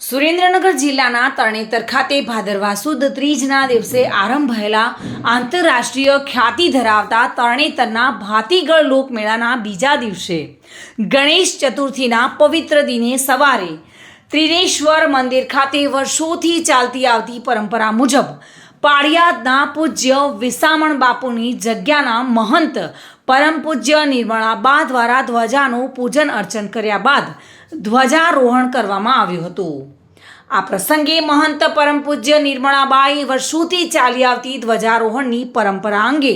સુરેન્દ્રનગર જિલ્લાના તરણેતર ખાતે ભાદરવા સુદ ત્રીજના દિવસે આરંભાયેલા આંતરરાષ્ટ્રીય ખ્યાતિ ધરાવતા તરણેતરના ભાતીગળ લોકમેળાના બીજા દિવસે ગણેશ ચતુર્થીના પવિત્ર દિને સવારે ત્રિનેશ્વર મંદિર ખાતે વર્ષોથી ચાલતી આવતી પરંપરા મુજબ પાળિયાદના પૂજ્ય વિસામણ બાપુની જગ્યાના મહંત પરમ પૂજ્ય નિર્મળાબા દ્વારા ધ્વજાનું પૂજન અર્ચન કર્યા બાદ ધ્વજારોહણ કરવામાં આવ્યું હતું। આ પ્રસંગે મહંત પરમ પૂજ્ય નિર્મળાબાએ વર્ષોથી ચાલી આવતી ધ્વજારોહણની પરંપરા અંગે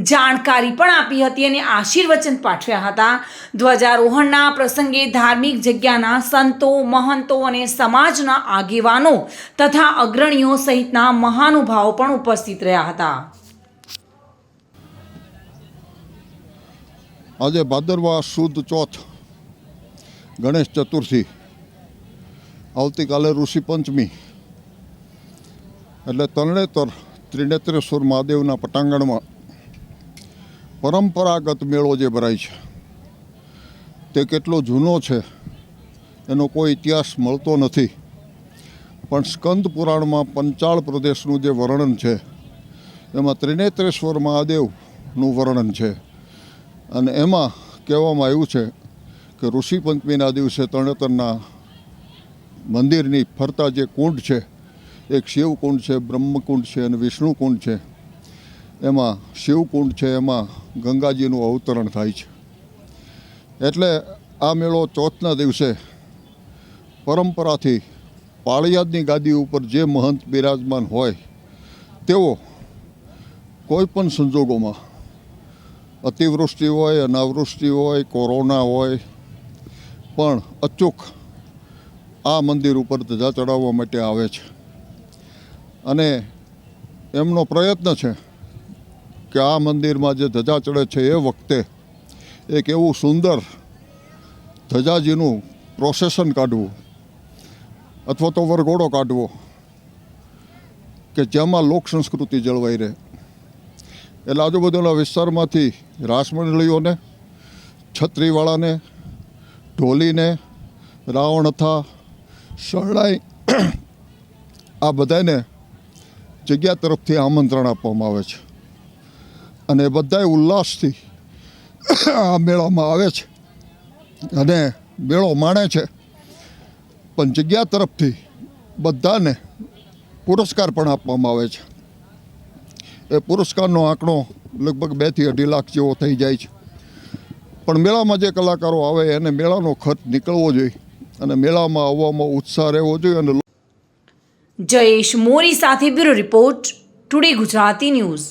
જાણકારી પણ આપી હતી અને આશીર્વચન પાઠવ્યા હતા। ધ્વજારોહણના પ્રસંગે ધાર્મિક જગ્યાના સંતો, મહંતો અને સમાજના આગેવાનો તથા અગ્રણીઓ સહિતના મહાનુભાવો પણ ઉપસ્થિત રહ્યા હતા। આજે ભાદરવા સુદ ચોથ ગણેશ ચતુર્થી, આવતીકાલે ઋષિ પંચમી એટલે તરણેતર ત્રિનેત્રેશ્વર મહાદેવના પટાંગણમાં પરંપરાગત મેળો જે ભરાય છે તે કેટલો જૂનો છે એનો કોઈ ઇતિહાસ મળતો નથી, પણ સ્કંદ પુરાણમાં પંચાળ પ્રદેશનું જે વર્ણન છે એમાં ત્રિનેત્રેશ્વર મહાદેવનું વર્ણન છે અને એમાં કહેવામાં આવ્યું છે કે ઋષિ પંચમીના દિવસે તરણેતરના મંદિરની ફરતા જે કુંડ છે, એક શિવકુંડ છે, બ્રહ્મકુંડ છે અને વિષ્ણુકુંડ છે। એમાં શિવકુંડ છે એમાં ગંગાજીનું અવતરણ થાય છે। એટલે આ મેળો ચોથના દિવસે પરંપરાથી પાળિયાદની ગાદી ઉપર જે મહંત બિરાજમાન હોય તેઓ કોઈ પણ સંજોગોમાં અતિવૃષ્ટિ હોય, અનાવૃષ્ટિ હોય, કોરોના હોય, પણ અચૂક આ મંદિર ઉપર ધજા ચડાવવા માટે આવે છે અને એમનો પ્રયત્ન છે કે આ મંદિરમાં જે ધજા ચડે છે એ વખતે એક એવું સુંદર ધજાજીનું પ્રોસેશન કાઢવું અથવા તો વરઘોડો કાઢવો કે જેમાં લોક સંસ્કૃતિ જળવાઈ રહે। એટલે આજુબાજુના વિસ્તારમાંથી રાસ મંડળીઓને, છત્રીવાળાને, ઢોલીને, રાવણથા, શરણાઈ આ બધાને જગ્યા તરફથી આમંત્રણ આપવામાં આવે છે અને બધાય ઉલ્લાસથી આ મેળામાં આવે છે અને મેળો માણે છે, પણ જગ્યા તરફથી બધાને પુરસ્કાર પણ આપવામાં આવે છે। એ પુરસ્કારનો આંકડો લગભગ 2 થી 2.5 લાખ જેવો થઈ જાય છે, પણ મેળામાં જે કલાકારો આવે એને મેળાનો ખર્ચ નીકળવો જોઈએ અને મેળામાં આવવામાં ઉત્સાહ રહેવો જોઈએ। અને જયેશ મોરી સાથે bureau report, today Gujarati news.